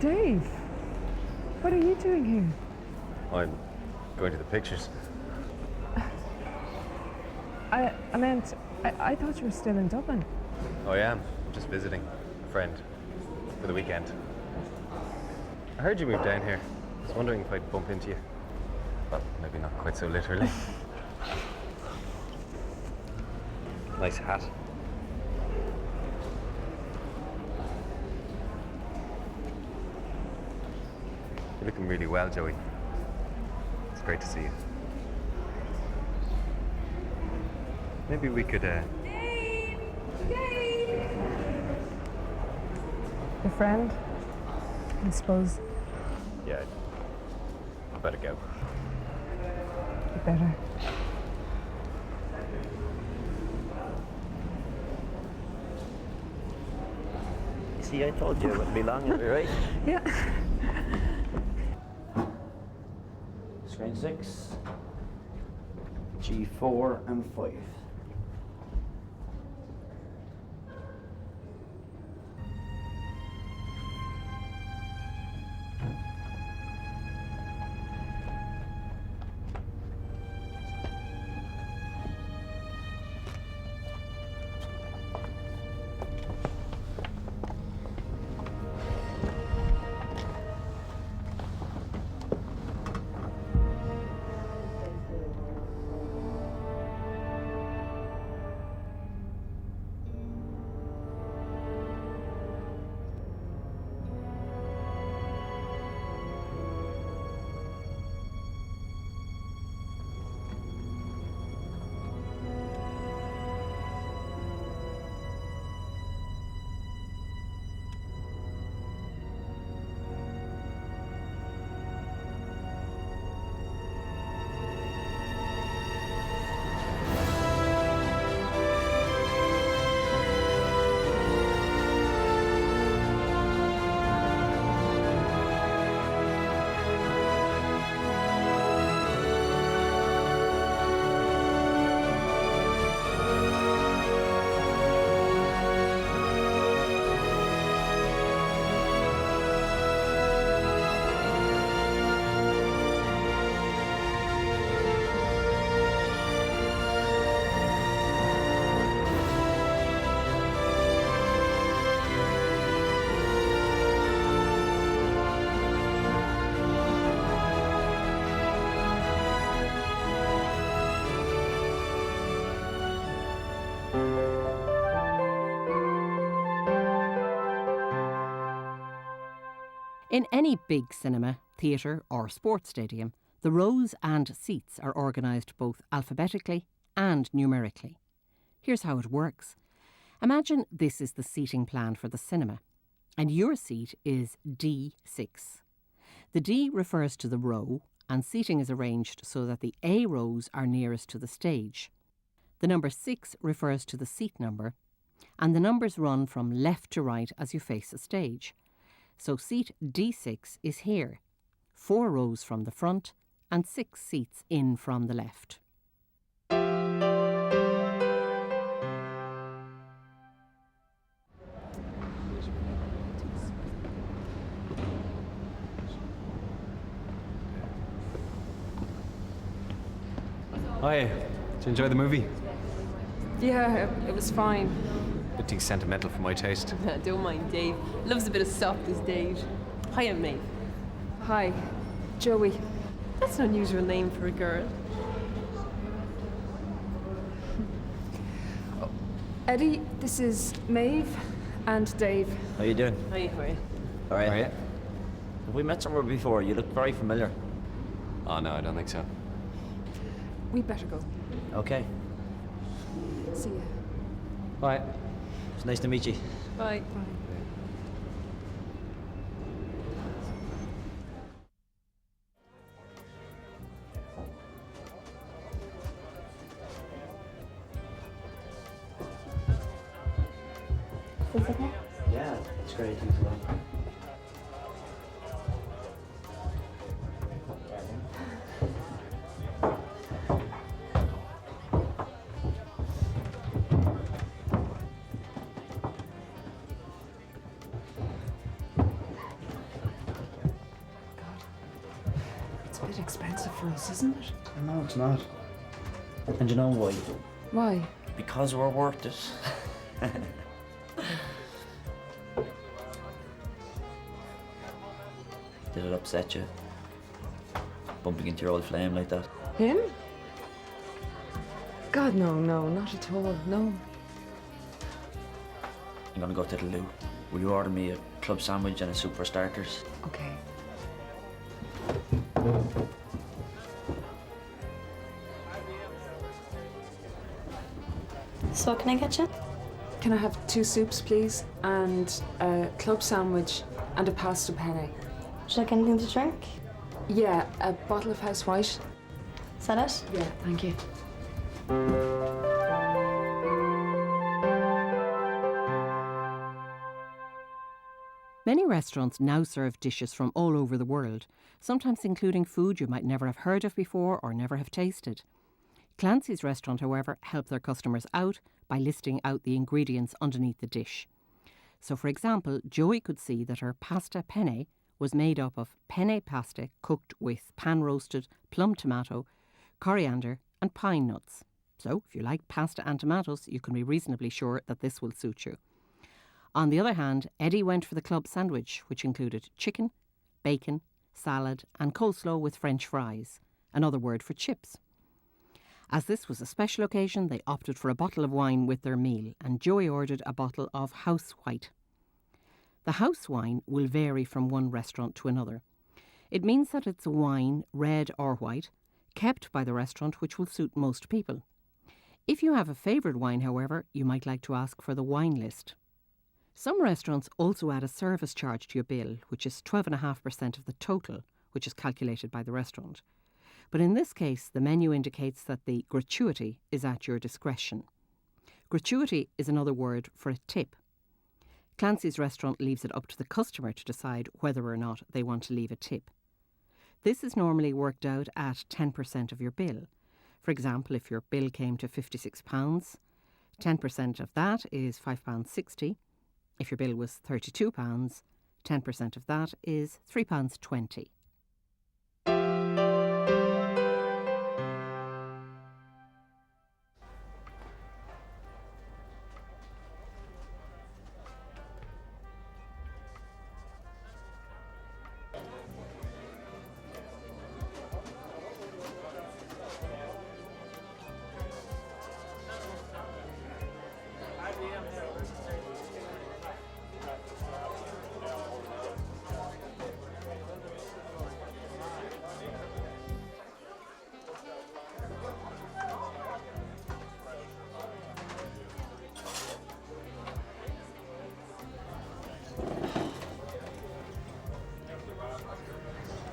Dave, what are you doing here? I'm going to the pictures. I thought you were still in Dublin. Oh, I am. Just visiting a friend for the weekend. I heard you moved down here. I was wondering if I'd bump into you. Well, maybe not quite so literally. Nice hat. You're looking really well, Joey. It's great to see you. Maybe we could, Your friend, I suppose. Yeah, I better go. You better. See, I told you it wouldn't be long, right? Yeah. Screen 6, G4 and 5. In any big cinema, theatre or sports stadium, the rows and seats are organised both alphabetically and numerically. Here's how it works. Imagine this is the seating plan for the cinema, and your seat is D6. The D refers to the row, and seating is arranged so that the A rows are nearest to the stage. The number 6 refers to the seat number, and the numbers run from left to right as you face the stage. So seat D6 is here, 4 rows from the front and 6 seats in from the left. Hi, did you enjoy the movie? Yeah, it was fine. Bit too sentimental for my taste. Don't mind Dave. Loves a bit of soft as Dave. Hi, I'm Maeve. Hi, Joey. That's an unusual name for a girl. Eddie, this is Maeve and Dave. How you doing? Hi, how are you? All right. Oh, yeah? Have we met somewhere before? You look very familiar. Oh, no, I don't think so. We better go. Okay. See ya. Bye. It's nice to meet you. Bye. Bye. Yeah, it's great. Thanks a lot. expensive for us, isn't it? No, it's not. And you know why? Why? Because we're worth it. Did it upset you? Bumping into your old flame like that? Him? God, no, not at all, no. I'm gonna go to the loo. Will you order me a club sandwich and a soup for starters? Okay. So what can I get you? Can I have 2 soups, please? And a club sandwich and a pasta penne. Would you like anything to drink? Yeah, a bottle of House White. Is that it? Yeah, thank you. Many restaurants now serve dishes from all over the world, sometimes including food you might never have heard of before or never have tasted. Clancy's restaurant, however, help their customers out by listing out the ingredients underneath the dish. So, for example, Joey could see that her pasta penne was made up of penne pasta cooked with pan-roasted plum tomato, coriander and pine nuts. So, if you like pasta and tomatoes, you can be reasonably sure that this will suit you. On the other hand, Eddie went for the club sandwich, which included chicken, bacon, salad and coleslaw with French fries, another word for chips. As this was a special occasion, they opted for a bottle of wine with their meal, and Joey ordered a bottle of House White. The house wine will vary from one restaurant to another. It means that it's a wine, red or white, kept by the restaurant, which will suit most people. If you have a favourite wine, however, you might like to ask for the wine list. Some restaurants also add a service charge to your bill, which is 12.5% of the total, which is calculated by the restaurant. But in this case, the menu indicates that the gratuity is at your discretion. Gratuity is another word for a tip. Clancy's restaurant leaves it up to the customer to decide whether or not they want to leave a tip. This is normally worked out at 10% of your bill. For example, if your bill came to £56, 10% of that is £5.60. If your bill was £32, 10% of that is £3.20.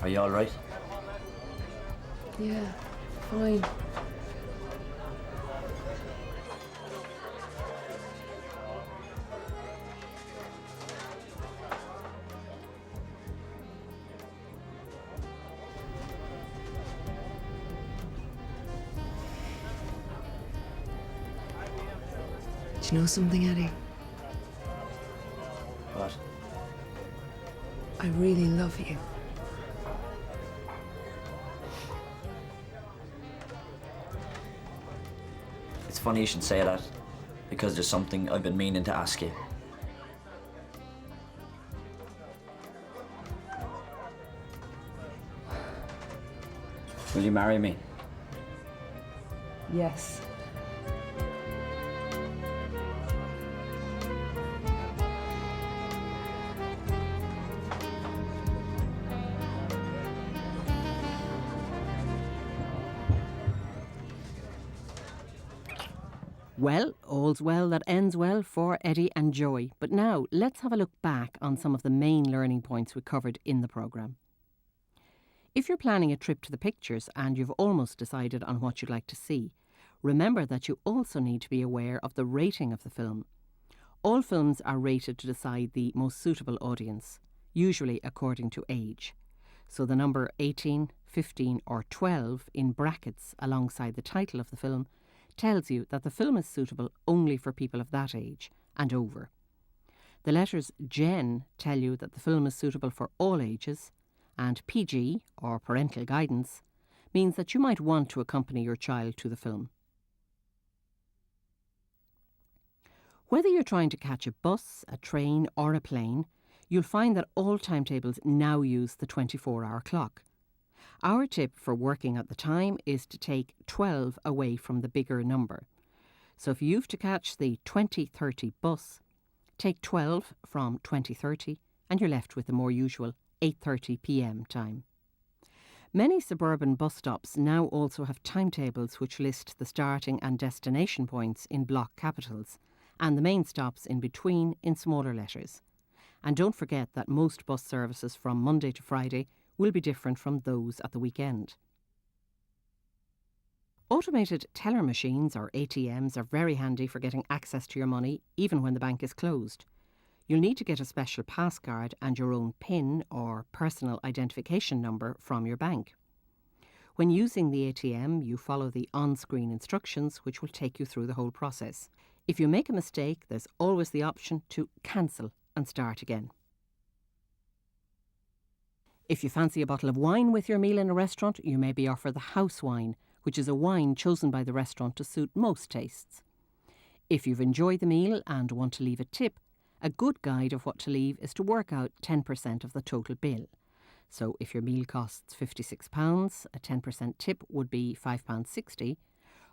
Are you alright? Yeah, fine. Do you know something, Eddie? What? I really love you. It's funny you should say that, because there's something I've been meaning to ask you. Will you marry me? Yes. Well, all's well that ends well for Eddie and Joey. But now, let's have a look back on some of the main learning points we covered in the programme. If you're planning a trip to the pictures and you've almost decided on what you'd like to see, remember that you also need to be aware of the rating of the film. All films are rated to decide the most suitable audience, usually according to age. So the number 18, 15 or 12 in brackets alongside the title of the film tells you that the film is suitable only for people of that age and over. The letters Gen tell you that the film is suitable for all ages, and PG, or parental guidance, means that you might want to accompany your child to the film. Whether you're trying to catch a bus, a train or a plane, you'll find that all timetables now use the 24-hour clock. Our tip for working at the time is to take 12 away from the bigger number. So if you've to catch the 20:30 bus, take 12 from 20:30 and you're left with the more usual 8:30 p.m. time. Many suburban bus stops now also have timetables which list the starting and destination points in block capitals and the main stops in between in smaller letters. And don't forget that most bus services from Monday to Friday will be different from those at the weekend. Automated teller machines or ATMs are very handy for getting access to your money even when the bank is closed. You'll need to get a special pass card and your own PIN or personal identification number from your bank. When using the ATM, you follow the on-screen instructions which will take you through the whole process. If you make a mistake, there's always the option to cancel and start again. If you fancy a bottle of wine with your meal in a restaurant, you may be offered the house wine, which is a wine chosen by the restaurant to suit most tastes. If you've enjoyed the meal and want to leave a tip, a good guide of what to leave is to work out 10% of the total bill. So if your meal costs £56, a 10% tip would be £5.60,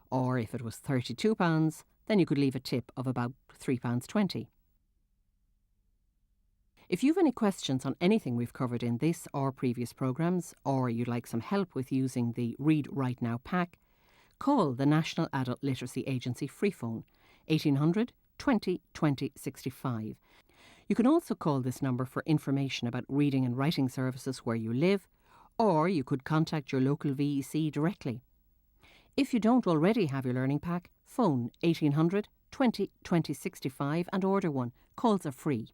or if it was £32, then you could leave a tip of about £3.20. If you've any questions on anything we've covered in this or previous programmes, or you'd like some help with using the Read Right Now pack, call the National Adult Literacy Agency free phone 1800 20 20 65. You can also call this number for information about reading and writing services where you live, or you could contact your local VEC directly. If you don't already have your learning pack, phone 1800 20 20 65 and order one. Calls are free.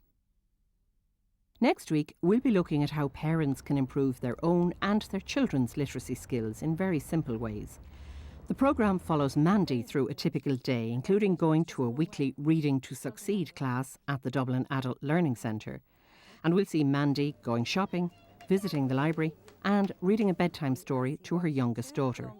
Next week, we'll be looking at how parents can improve their own and their children's literacy skills in very simple ways. The programme follows Mandy through a typical day, including going to a weekly Reading to Succeed class at the Dublin Adult Learning Centre. And we'll see Mandy going shopping, visiting the library and reading a bedtime story to her youngest daughter.